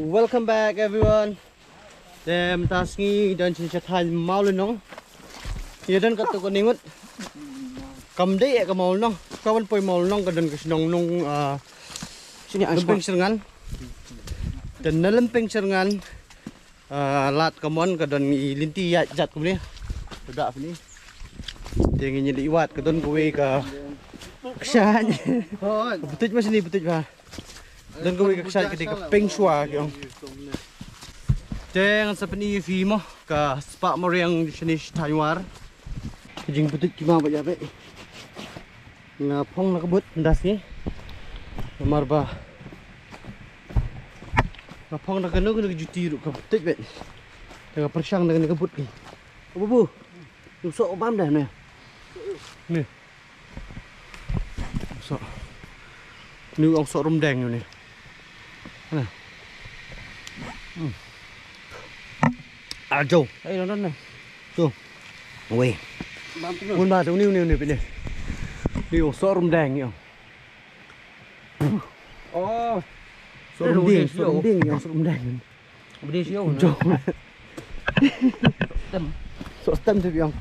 Welcome back everyone. Dem tasngi dan sini chathai mau lenong. Ia dan kata ko ningut. Kam dei ka mau nong. Kawan poi mau nong ka dan ka sinong nong Sini lempeng serengan. Dan na lempeng serengan lat kamon ka dan linti ya jat ko ni. Dak ni. Dia ingin liwat ka don kowe ka kesyan. Betul mas ni betul ba. Dan kowe ka kesyan ketika peng shua kyong. Dengan seperti ini mo ka spa mo yang jenis Taiwan. Kejing betul kima ba jabe. Ngapong nakabut ndas ni. Nomor ba. Ngapong nakano ko nagjuti ru ka betul be. Dengan persyang dengan nakabut ni. Apa bu? Usok obam dah ni. Ni. Usok. Ni usok rumdeng ni. Nah. Ajo, Ayo nonton nih. tuh, weh, pun bah tu ni pilih, ni sorum deng yo, Oh, sorum deng yang sorum deng, beli siu. jauh, Tem. so stem tu yang,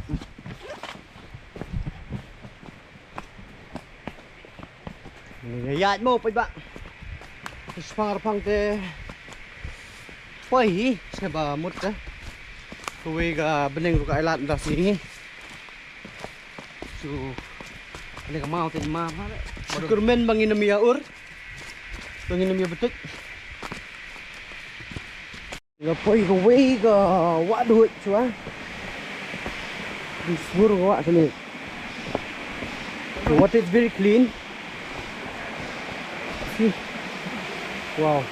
ni yat mo pai ba, sepang te, pai, sebab mut ka. Kowe ga beneng ru ka ilat nda sini. So Ini ke mau tin ma. Syukurmen bangin mi ur. Bangin mi betul. Ga poi kowe ga wa duit chua. Di sur wa sini. The water is very clean. See. Wow.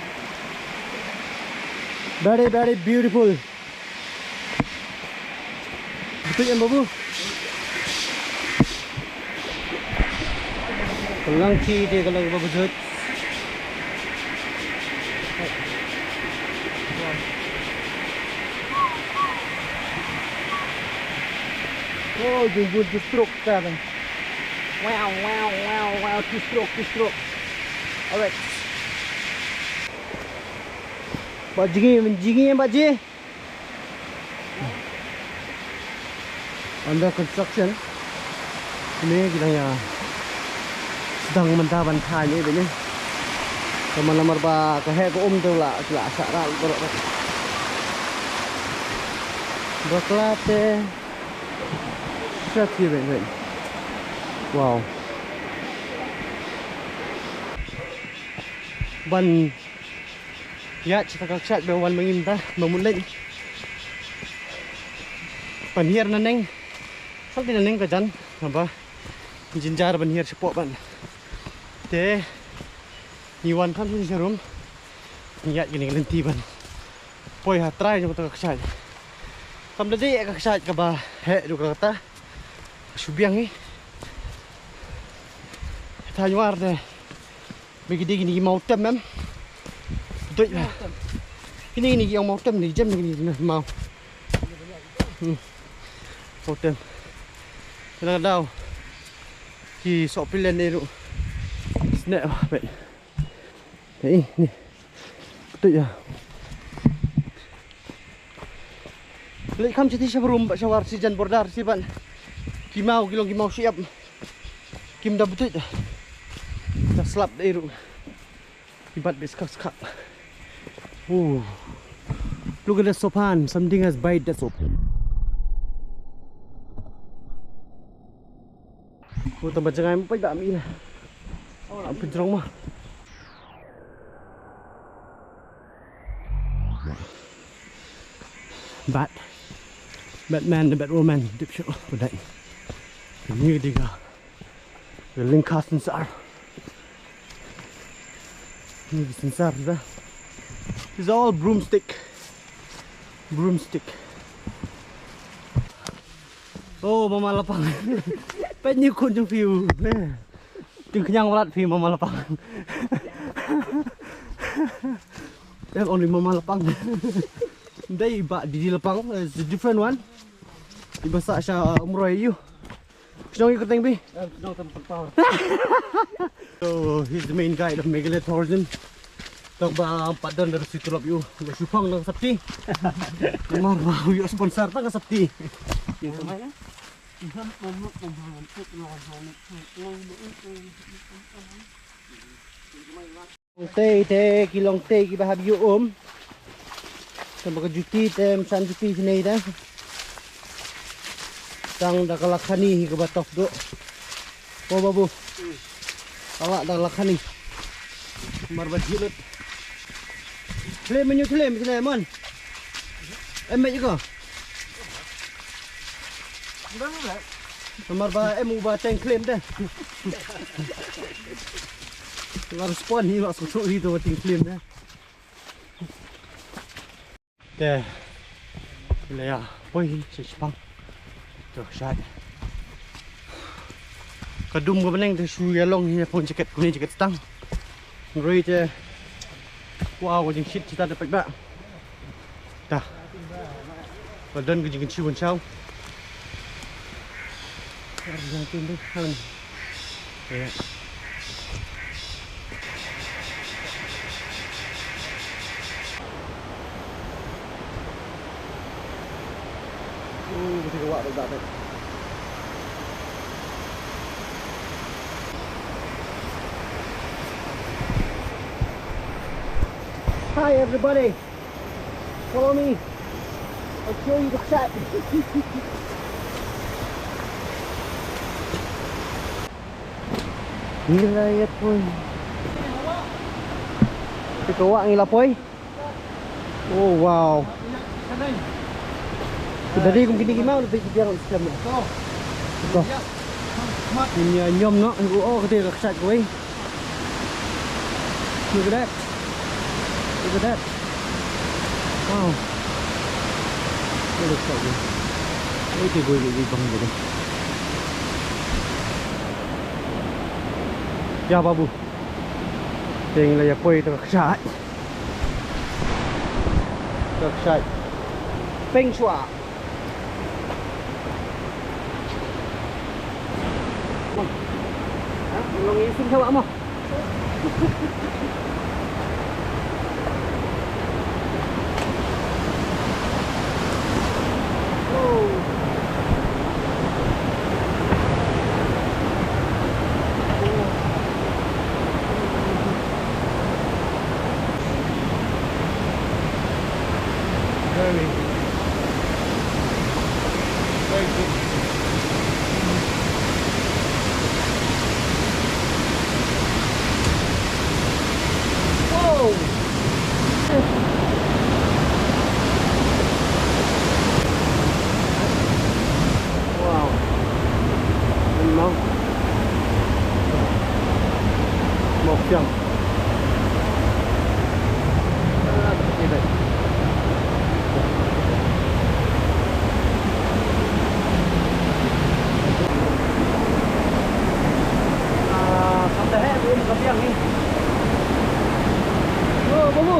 Very beautiful. Betul yang babu. Kelang chi dia kalau babu jut. Oh, jemput di stroke kan. Wow, di stroke. Alright. Menjingi baji. Under construction. Ini kita ya sedang mentah-mentah ni begini. Lamar ba kahe ko tu lah asara borok. Baklate. Sati ben. Wow. Ban ya cita kaksat bewan mengintah memulai. Panhir naneng. Sampai naneng kajan apa jinjar banhir sepok ban te niwan kan di serum niat gini lenti ban poi hatrai jo tak kesal kam dadi ka kesal ka ba he du kata subiang ni tanyuar de begini gini mau tem mem betul ba ini yang mau tem ni jam ni mau mau tem Kena daw ki sok pilen ni ru snack apa ni betul ya lek kam citi sebelum syawar si jan bordar si ban kimau siap kim dah betul dah slap ni ru ibat biskak look at the sopan, something has bite the sopan. Tempat jangan empat tak ambil lah. Apa jerong mah? Batman, the Batwoman, dipshot. Udah. Ini dia. The Linka sensor. Ini sensor dah. It's all broomstick. Oh, mama lapang. Penyu kun jung view. Jung kenyang walat view mama lapang. There's only mama lapang. They ba di lapang is a different one. Di basa siya umroy you. Snong ikut teng bi. Snong tempat power. So he's the main guide of Megalith Horizon. Tong ba padon dari situ lop yu. Ba supang nang sapti. Memang ba yu sponsor tang sapti. Tê kilong tê ki bahab yu Sampai juti tem san juti sini dah. Tang dah kalakani ke batok do. Oh babu. Awak dah kalakani. Marbat jilut. Claim menu claim mon. Emek juga. Marba ubah tank claim dah. Harus spawn ni masuk itu tank claim dah. Deh. Wilayah boy sejepang. Tuh syat. Kadum ke beneng tu shoe yalong ni pun jaket kuning jaket stang. Ngeri je. Wow, jeng shit kita dapat bak. Dah. Badan ke jeng cium ciau. Jangan tunduk kan. Ya. Betul awak dah dah. Hi everybody, follow me. I'll show you the shot. Wilayah pun. Kita awak ni lapoi. Oh wow. Dari kung gini gimana lebih biar Islam. Tuh. Ini nyom no. Oh kita raksat gue. Look at that. Look at that. Wow. It looks so good. Ini gue jadi bang gitu. Ya babu. Tinggal ya kue raksat. Raksat. Peng Shua. Long isin hawa mo. Very good. Wow. Memang một trăm. Như vậy. Sampai hari ini kopiang ni. Oh, babu.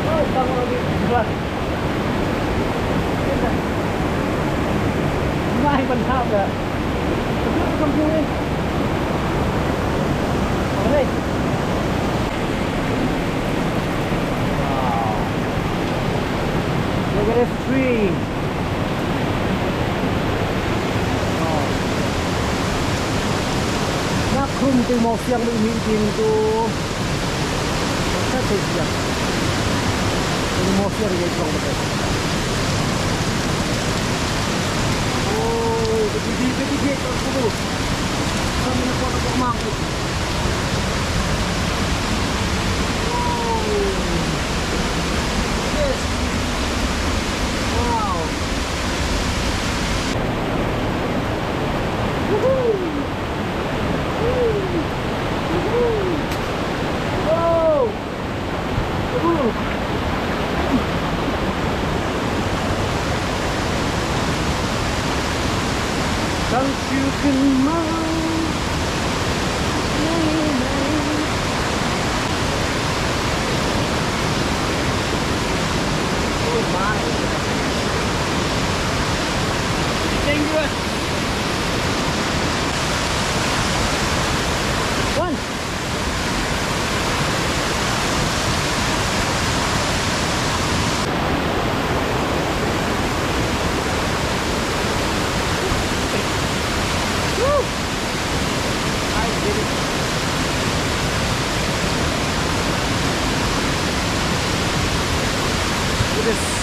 Oh, tang lagi keluar. Mai bentang dah. Come here. Hey. Wow. Look at this tree. Oh. Nak kum tu mau siang mungkin tu. Saya siang. Ini mau siang dia kurang betul. Oh, begini kalau dulu. Kami nak buat apa mang tu. Yes. Wow. Woohoo. Woohoo. Wow. Woohoo. Don't you come on. Dangerous. One. gorgeous.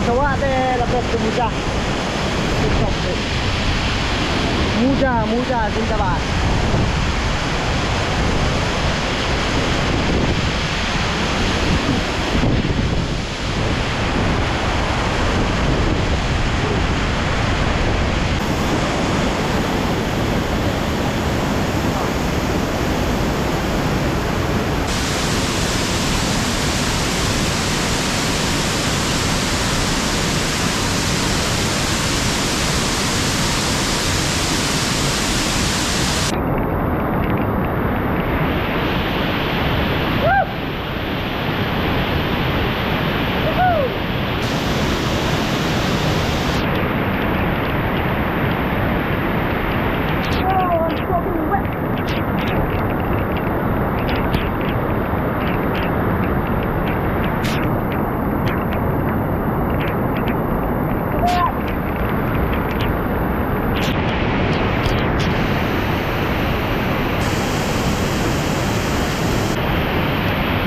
Sawate lapos ke mudah. Mudah Zindabad.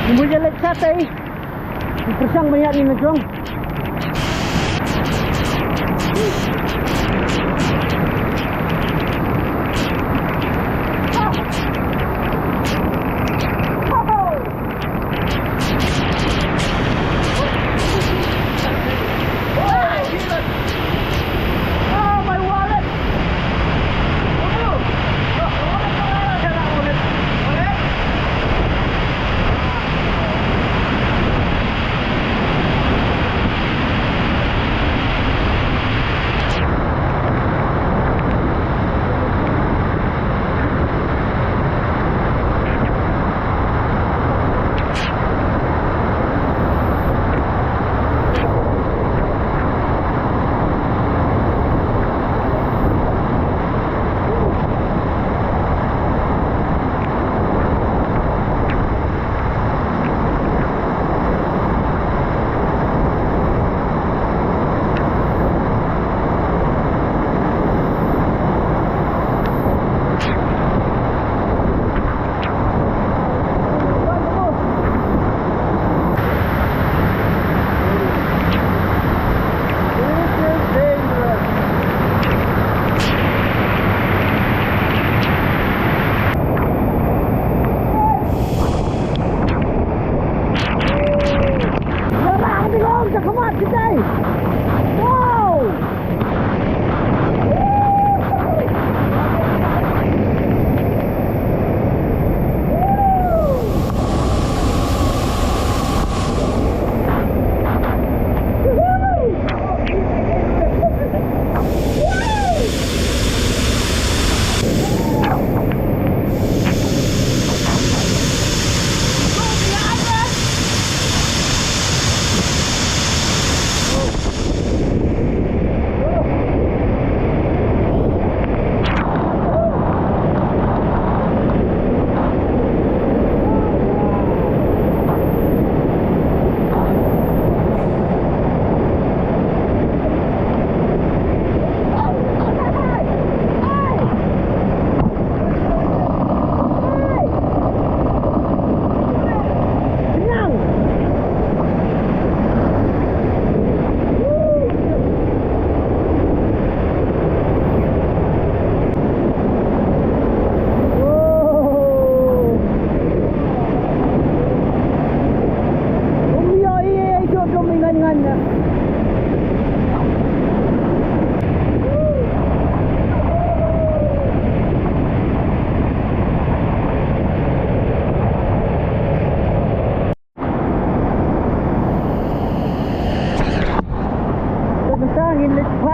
Kemudian lekat tadi, persang banyak ni macam.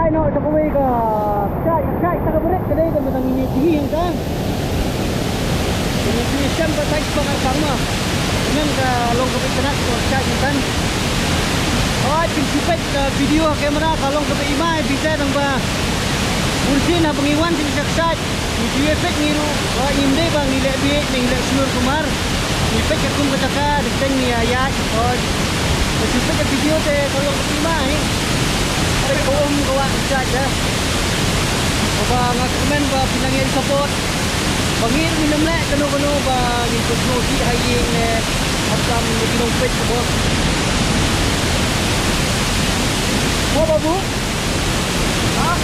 trai nội cho cô bây cả chạy ta có biết cái đây còn một thằng nhìn gì không ta ini xem cái tay con ăn sáng mà nên là long cái cái nát của chạy như thế oh principet video kamera kalau ke imai bisa dong ba mungkin na pengiwan di saksat di efek niru imde bang nilai biik nilai seluruh kumar efek akum ketaka diteng ni ayat oh principet video te kalau ke imai ada kaum kawan saja ba ngak komen ba pinangin support bangir minum lek kanu ba di teknologi haying macam di dompet ko apa bu? Hah?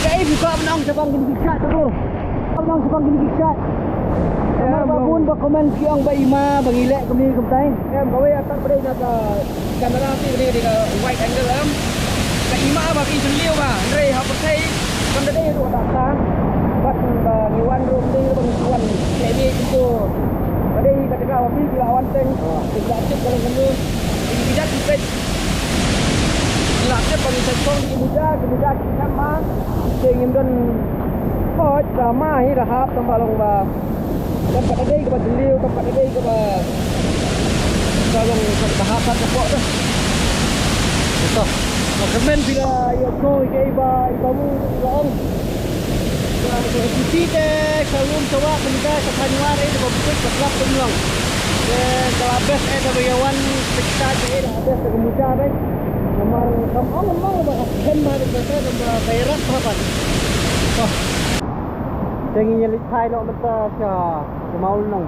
Kayak buka menang cabang gini gicat tu. Menang cabang gini gicat. Emang babun ba komen siang ba ima bangilek kami kemtai. Em có biết tắt đây là camera thì đây thì white angle lắm. Cái ima mà cái chân liêu mà, đây họ có thấy con đây rồi đặt ra. Bắt và nhiều anh rồi đây bằng quần chạy đi itu. Ở đây cái cái nào đi lawan teng, thì đã chết kalau kamu. Ini tidak dipet. Laknya bagi sekong di muda sama ingin dan oh sama ini rahap tambah lomba tempat ada ke beliau tempat ada ke kalau bahasan pokok tu Betul. Nak komen bila ia kau iba ibamu orang. Cuti deh salum coba benda sepanjang ini berbuat kelas penuang. Kalau best ada bayawan peksa ada best kemudian deh. Nomor lemang ba kan ma de ta da virus apa oh tengi nyelit thai lo mata cha mau nong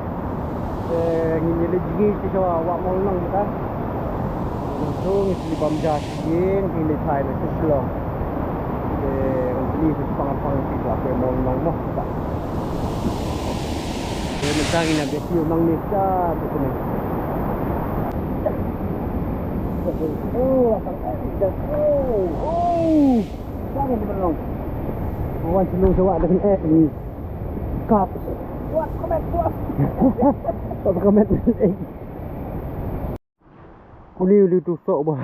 ngi nyelit gi cha wa mau nong ta so ngi li bam ja yin ngi li thai lo chu lo li pang ti la ke mau nong mo ta mentang ina be siu nong ni cha tu ni jangan diberong. Awan senang sewak dengan ni. Kap. Buat komen buat. Tak komen. Kuni lu tu sok bah.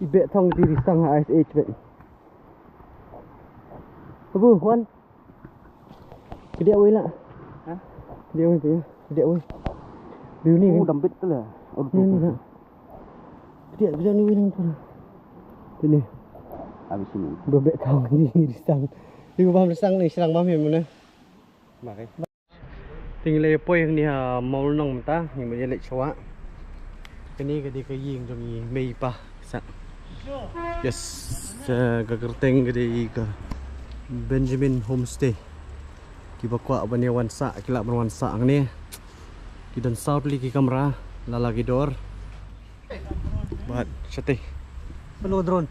Ibek thong diri sang ISH bet. Abu, Wan. Kedia oi lah. Ha? Kedia oi tu. Kedia oi. Biu ni kan dampit tu lah. Ni lah. Kedia ni win tu. Ini Habis ini. bebek tahu ni risang. Di bawah risang ni serang bawah mana? Makai. Tinggal lepoi yang ni mau nong mata yang menjelek cawak. Kini kadi kaying jami mei pa sa. Yes, gagerteng kadi ke Benjamin Homestay. Kiba kwa banyawan sa kilap berwan sa ni. Kidan south lagi kamera lalagi dor. Buat sate. Penuh drone.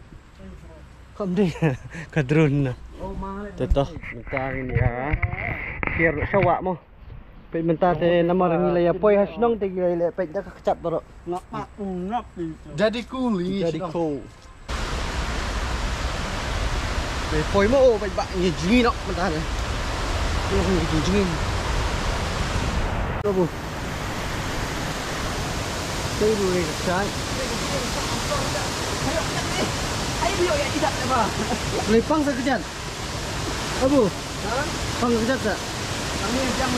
Kom dia ke drone na. Oh, mahal. Toto, mentang ini ya. Kir sawak mo. Pe menta te nama nilai poi hasnong te gile pe dak kecap bro. Nak. Jadi kuli. Jadi ko. Pe poi mo pe bak ni jingi nok menta ne. Yo ni jingi. Robo. Saya dulu ni kecap. Ayo dia ya tidak apa. Lepang sekejap. Abu. Ha? Pang sekejap tak? Kami yang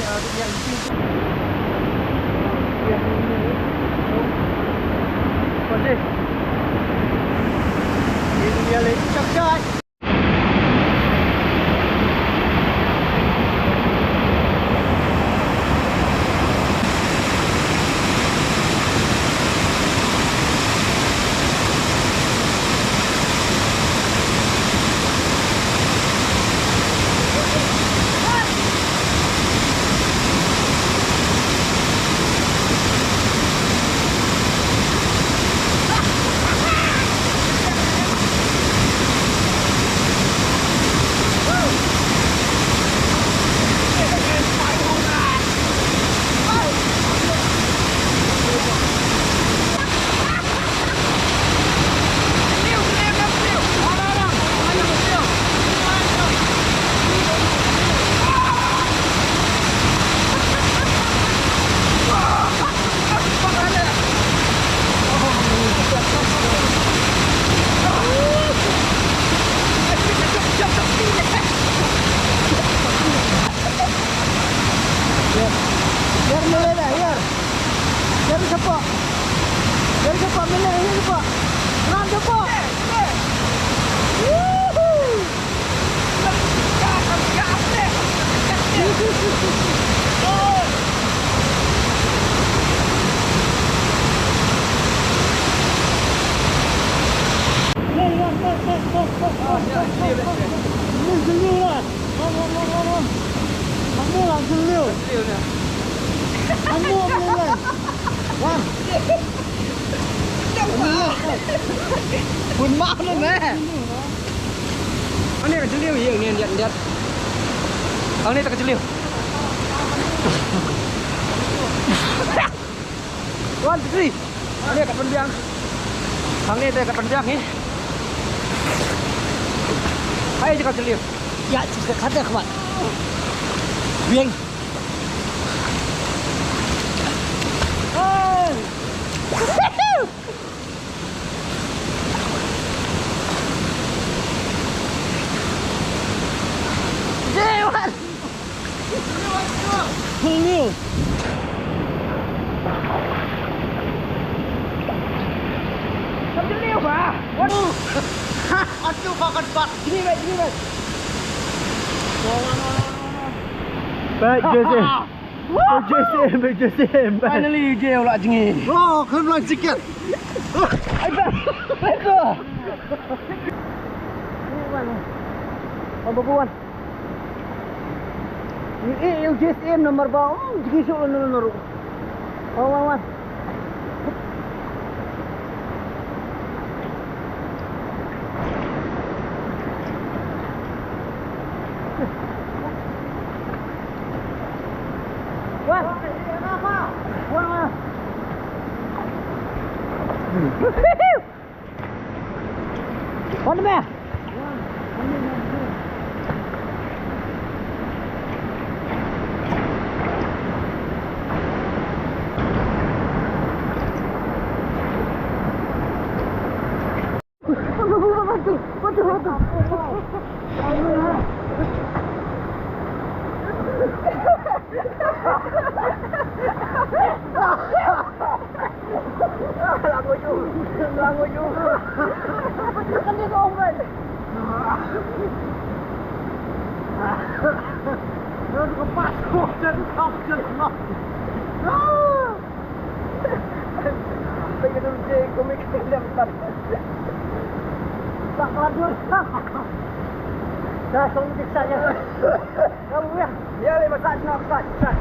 Boleh. Ini dia lagi cakap. liu. Liu nè. Kamu mulai. Wah. Đâu mà. Buồn máu luôn nè. Anh này cái liu gì nhận nhận. Anh này ta cái liu. One, two, three. Anh này cái phần biang. Thằng này cái phần biang ấy. Ayo juga liu. Ya, kita kada kawan. Biang. Dewan. Liu. Kamu liu bah. Waduh. Aduh, makan bak. Gini bet. Baik, Jose. Baik, Jose. Finally dia pula jengi. Oh, kebetulan sikit. Itu. Apa buat? Ini yung GSM nomor ba? Jigi so nomor. Wan. Wan. Wan me. Langoju. Kan dia kong kan. Nó kepas kok dan kau. Pengen dulu komik film tak. Tak lanjut. Dah song diksanya. Kamu ya. Ya le masak nak masak.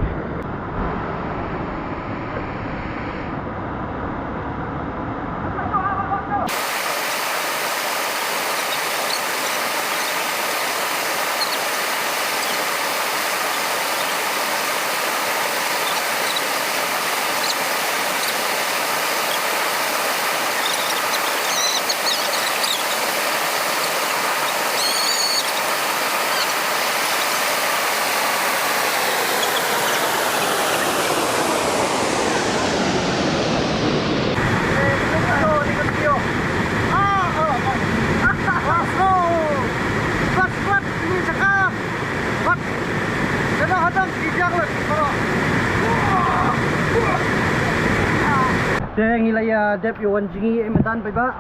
Deng ilaya dep yuan jingi emetan pai ba.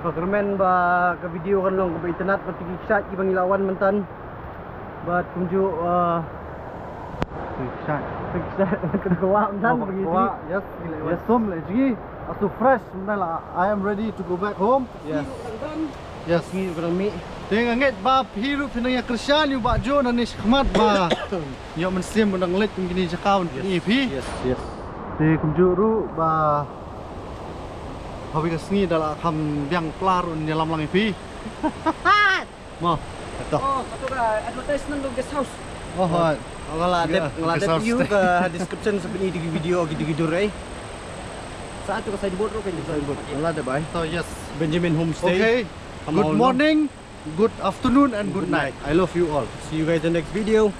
Pagremen ba ke video kan long ke internet pati kisat ibang ilawan mentan. Bat kunju kisat kedua mentan begitu. Yes, yes, some lagi. Asu fresh, mela. I am ready to go back home. Yes. Yes. Ngi ekonomi. Dengan ngit ba hirup pinang Kristian yu ba jo nanis khmat ba. Yo mensim menang let ngini jakaun ni pi. Yes. Te kumjuru ba hobi kasni dala kam biang plarun nyelam lang pi. Mo. Ito. Oh, satu ka advertisement untuk guest house. Oh, hai. Ngala dep Kesal view stay. ke description sebenarnya di video gitu-gitu eh. Saat itu saya dibuat kan dibuat. Ngala dep ai. So yes. Benjamin Homestay. Okay. Come Good on. morning, good afternoon and good night. I love you all. See you guys in the next video.